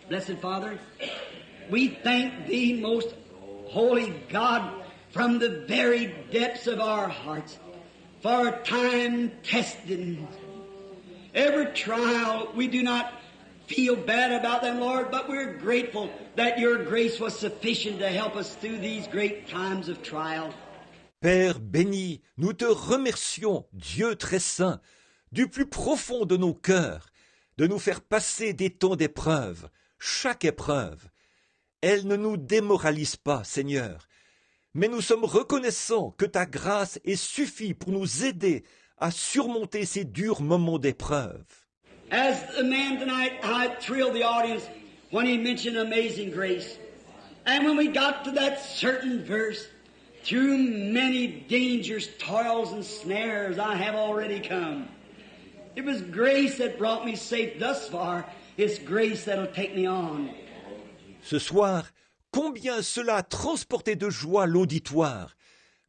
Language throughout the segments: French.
Blessed Father, we thank Thee, most holy God, from the very depths of our hearts, for time-tested. Every trial, we do not feel bad about them, Lord, but we're grateful that Your grace was sufficient to help us through these great times of trial. Père béni, nous te remercions, Dieu très saint, du plus profond de nos cœurs, de nous faire passer des temps d'épreuve, chaque épreuve. Elle ne nous démoralise pas, Seigneur, mais nous sommes reconnaissants que ta grâce est suffit pour nous aider à surmonter ces durs moments d'épreuve. As the man tonight, how it thrilled the audience when he mentioned amazing grace. And when we got to that certain verse, through many dangers, toils, and snares I have already come. It was grace that brought me safe thus far. It's grace that'll take me on. Ce soir, combien cela a transporté de joie l'auditoire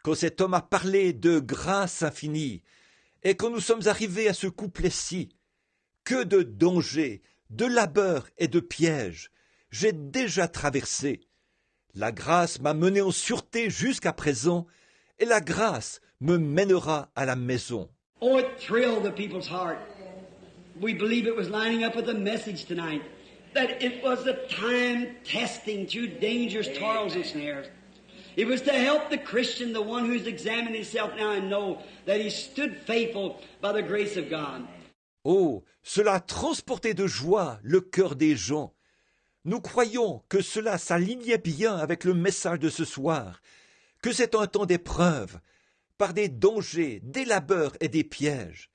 quand cet homme a parlé de grâce infinie et quand nous sommes arrivés à ce couplet-ci. Que de dangers, de labeurs et de pièges j'ai déjà traversé. La grâce m'a mené en sûreté jusqu'à présent et la grâce me mènera à la maison. Oh, it thrilled the people's heart. We believe it was lining up with the message tonight, that it was a time testing through dangers, toils, and snares. It was to help the Christian, the one who's examined himself now and know that he stood faithful by the grace of God. Oh, cela a transporté de joie le cœur des gens. Nous croyons que cela s'alignait bien avec le message de ce soir, que c'est un temps d'épreuve, par des dangers, des labeurs et des pièges.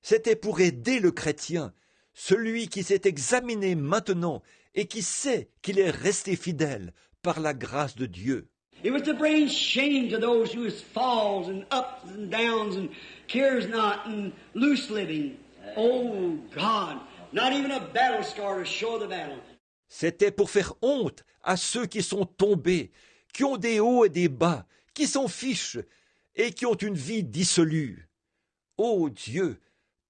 C'était pour aider le chrétien, celui qui s'est examiné maintenant et qui sait qu'il est resté fidèle par la grâce de Dieu. It was to bring shame to those whose falls and ups and downs and cares not and loose living. Oh God, not even a battle scar to show the battle. C'était pour faire honte à ceux qui sont tombés, qui ont des hauts et des bas, qui s'en fichent et qui ont une vie dissolue. Ô Dieu,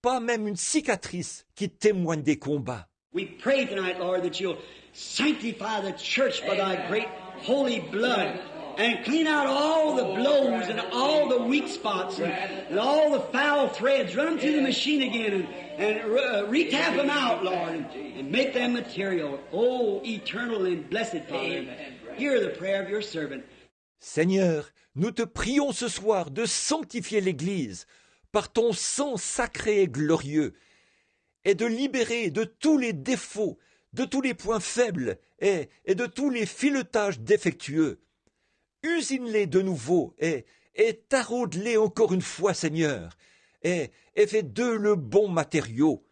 pas même une cicatrice qui témoigne des combats. We pray tonight, Lord, that you'll sanctify the church by thy great holy blood and clean out all the blows and all the weak spots and all the foul threads. Run them through the machine again and retap them out, Lord, and make them material. Oh, eternal and blessed Father, hear the prayer of your servant. Seigneur, nous te prions ce soir de sanctifier l'Église par ton sang sacré et glorieux et de libérer de tous les défauts, de tous les points faibles et de tous les filetages défectueux. Usine-les de nouveau et taraude-les encore une fois, Seigneur, et fais d'eux le bon matériau.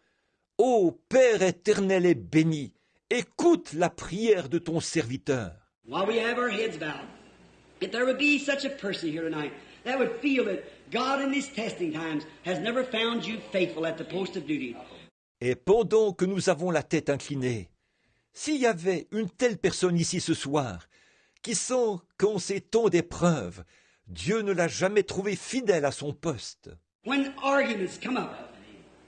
Ô Père éternel et béni, écoute la prière de ton serviteur. While we have our heads bowed, if there would be such a person here tonight that would feel that God in these testing times has never found you faithful at the post of duty. Et pendant que nous avons la tête inclinée, s'il y avait une telle personne ici ce soir, qui sent qu'en ces temps d'épreuve, Dieu ne l'a jamais trouvé fidèle à son poste. When arguments come up,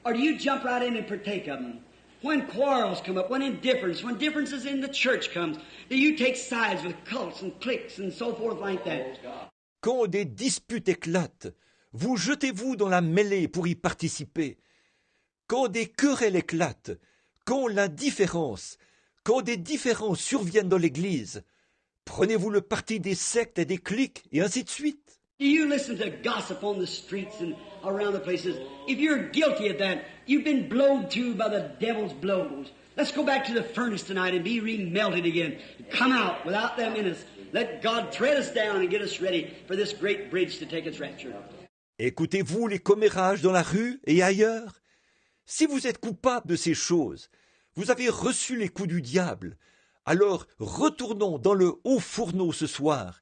or do you jump right in and partake of them? When quarrels come up, when indifference, when differences in the church comes, do you take sides with cults and cliques and so forth like that? Quand des disputes éclatent, vous jetez-vous dans la mêlée pour y participer. Quand des querelles éclatent, quand l'indifférence, quand des différences surviennent dans l'Église, prenez-vous le parti des sectes et des cliques, et ainsi de suite. Do you listen to gossip on the streets and around the places? If you're guilty of that, you've been blowed through by the devil's blows. Let's go back to the furnace tonight and be remelted again. Come out without them in us. Let God tread us down and get us ready for this great bridge to take its rapture. Écoutez-vous les commérages dans la rue et ailleurs? Si vous êtes coupable de ces choses, vous avez reçu les coups du diable, alors retournons dans le haut fourneau ce soir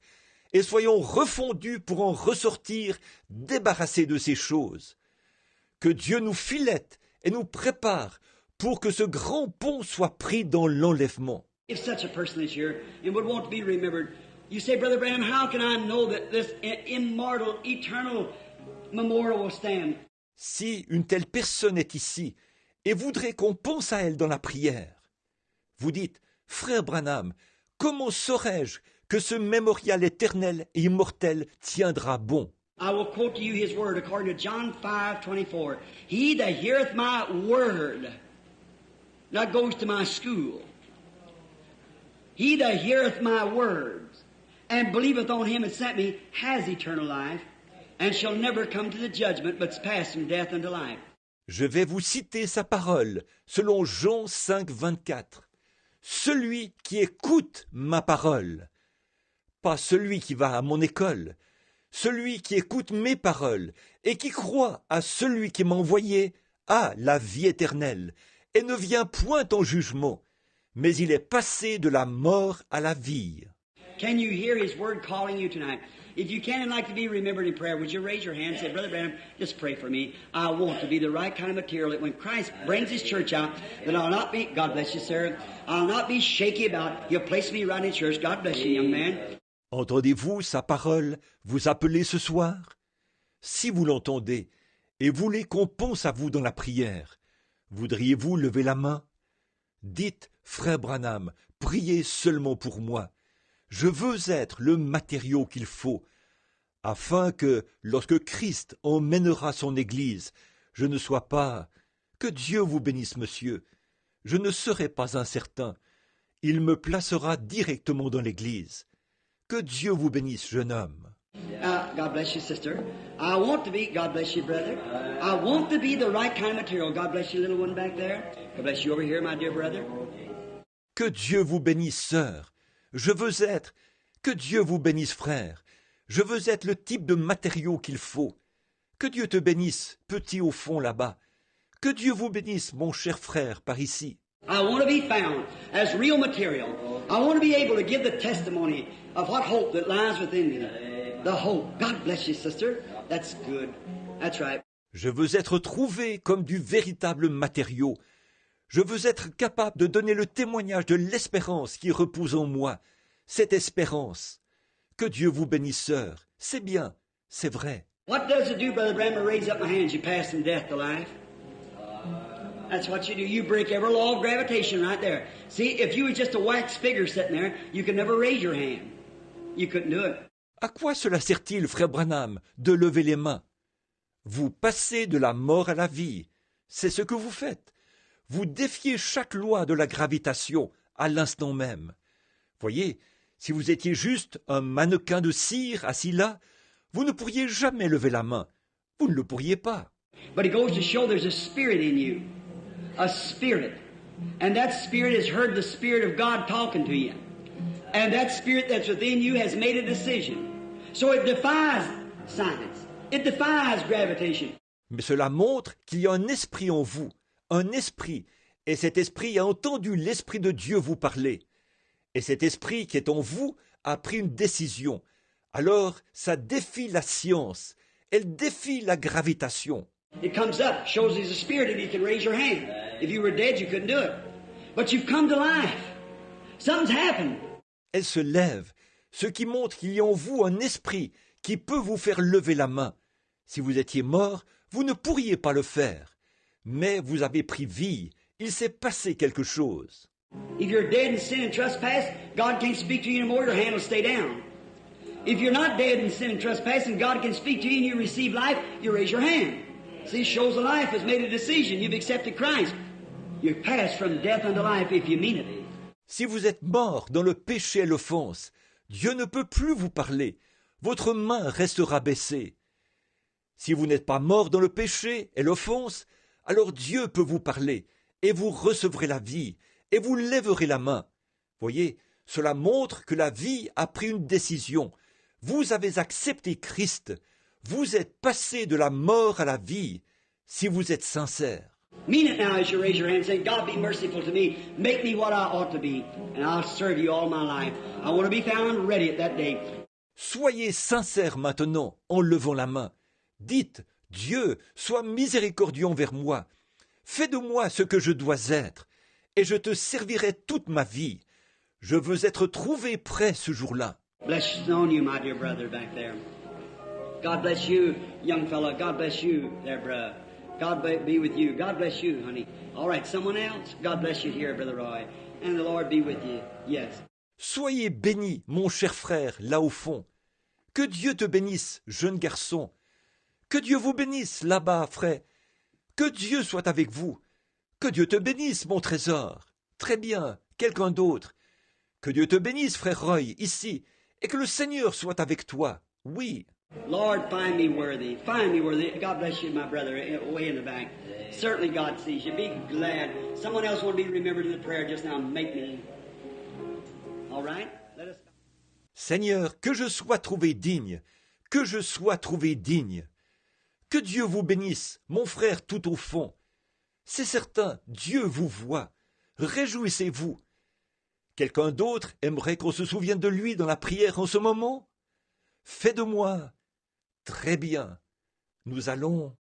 et soyons refondus pour en ressortir débarrassés de ces choses. Que Dieu nous filette et nous prépare pour que ce grand pont soit pris dans l'enlèvement. If such a person is here and would want to be remembered, you say, Brother Branham, how can I know that this immortal, eternal memorial will stand? Si une telle personne est ici et voudrait qu'on pense à elle dans la prière, vous dites, Frère Branham, comment saurais-je que ce mémorial éternel et immortel tiendra bon? I will quote to you his word according to John 5:24. He that heareth my word, that goes to my school. He that heareth my words and believeth on him that sent me has eternal life and shall never come to the judgment, but is passed from death unto life. Je vais vous citer sa parole, selon Jean 5, 24. Celui qui écoute ma parole, pas celui qui va à mon école, celui qui écoute mes paroles et qui croit à celui qui m'a envoyé a la vie éternelle et ne vient point en jugement, mais il est passé de la mort à la vie. Can you hear his word calling you tonight? If you can and like to be remembered in prayer, would you raise your hand and say, Brother Branham, just pray for me. I want to be the right kind of material that when Christ brings his church out, that I'll not be, God bless you, sir, I'll not be shaky about it. He'll place me right in church. God bless you, young man. Entendez-vous sa parole vous appeler ce soir? Si vous l'entendez et voulez qu'on pense à vous dans la prière, voudriez-vous lever la main? Dites, frère Branham, priez seulement pour moi. Je veux être le matériau qu'il faut, afin que, lorsque Christ emmènera son Église, je ne sois pas... Que Dieu vous bénisse, monsieur. Je ne serai pas incertain. Il me placera directement dans l'Église. Que Dieu vous bénisse, jeune homme. God bless you, sister. I want to be, God bless you, brother. I want to be the right kind of material. God bless you, little one back there. God bless you over here, my dear brother. Que Dieu vous bénisse, sœur. Je veux être. Que Dieu vous bénisse, frère. Je veux être le type de matériau qu'il faut. Que Dieu te bénisse, petit au fond là-bas. Que Dieu vous bénisse, mon cher frère, par ici. I want to be found as real material. I want to be able to give the testimony of what hope that lies within me. The hope. God bless you, sister. That's good. That's right. Je veux être trouvé comme du véritable matériau. Je veux être capable de donner le témoignage de l'espérance qui repose en moi. Cette espérance. Que Dieu vous bénisse, sœur. C'est bien, c'est vrai. What does it do, Brother Branham, to raise up my hands? You pass from death to life. That's what you do. You break every law of gravitation right there. See, if you were just a wax figure sitting there, you could never raise your hand. You couldn't do it. À quoi cela sert-il, frère Branham, de lever les mains? Vous passez de la mort à la vie. C'est ce que vous faites. Vous défiez chaque loi de la gravitation à l'instant même. Voyez, si vous étiez juste un mannequin de cire assis là, vous ne pourriez jamais lever la main. Vous ne le pourriez pas. But it goes to show there's a spirit in you. A spirit. And that spirit has heard the Spirit of God talking to you. And that spirit that's within you has made a decision. So it defies science. It defies gravitation. Mais cela montre qu'il y a un esprit en vous, un esprit, et cet esprit a entendu l'Esprit de Dieu vous parler. Et cet esprit qui est en vous a pris une décision. Alors, ça défie la science, elle défie la gravitation. It comes up, shows there's a spirit and you can raise your hand. If you were dead, you couldn't do it. But you've come to life. Something's happened. Elle se lève, ce qui montre qu'il y a en vous un esprit qui peut vous faire lever la main. Si vous étiez mort, vous ne pourriez pas le faire. Mais vous avez pris vie, il s'est passé quelque chose. If you're dead in sin and trespass, God can't speak to you anymore, your hand will stay down. If you're not dead in sin and trespass and God can speak to you and you receive life, you raise your hand. See, shows the life has made a decision. You've accepted Christ. You've passed from death unto life if you mean it. Si vous êtes mort dans le péché et l'offense, Dieu ne peut plus vous parler. Votre main restera baissée. Si vous n'êtes pas mort dans le péché et l'offense, alors Dieu peut vous parler, et vous recevrez la vie, et vous lèverez la main. Voyez, cela montre que la vie a pris une décision. Vous avez accepté Christ. Vous êtes passé de la mort à la vie, si vous êtes sincère. Mean it now as you raise your hand, say, God be merciful to me, make me what I ought to be, and I'll serve you all my life. I want to be found ready at that day. Soyez sincère maintenant en levant la main. Dites, Dieu, sois miséricordieux envers moi. Fais de moi ce que je dois être, et je te servirai toute ma vie. Je veux être trouvé prêt ce jour-là. Bless on you, my dear brother back there. God bless you, young fella. God bless you there, brother. God be with you. God bless you, honey. All right, someone else. God bless you here, Brother Roy. And the Lord be with you. Yes. Soyez béni, mon cher frère, là au fond. Que Dieu te bénisse, jeune garçon. Que Dieu vous bénisse, là-bas, frère. Que Dieu soit avec vous. Que Dieu te bénisse, mon trésor. Très bien, quelqu'un d'autre. Que Dieu te bénisse, frère Roy, ici, et que le Seigneur soit avec toi. Oui. Lord, find me worthy. Find me worthy. God bless you, my brother, way in the back. Certainly God sees you. Be glad. Someone else want to be remembered in the prayer just now. Make me. All right? Let us... Seigneur, que je sois trouvé digne. Que je sois trouvé digne. Que Dieu vous bénisse, mon frère tout au fond. C'est certain, Dieu vous voit. Réjouissez-vous. Quelqu'un d'autre aimerait qu'on se souvienne de lui dans la prière en ce moment? Fais de moi. Très bien. Nous allons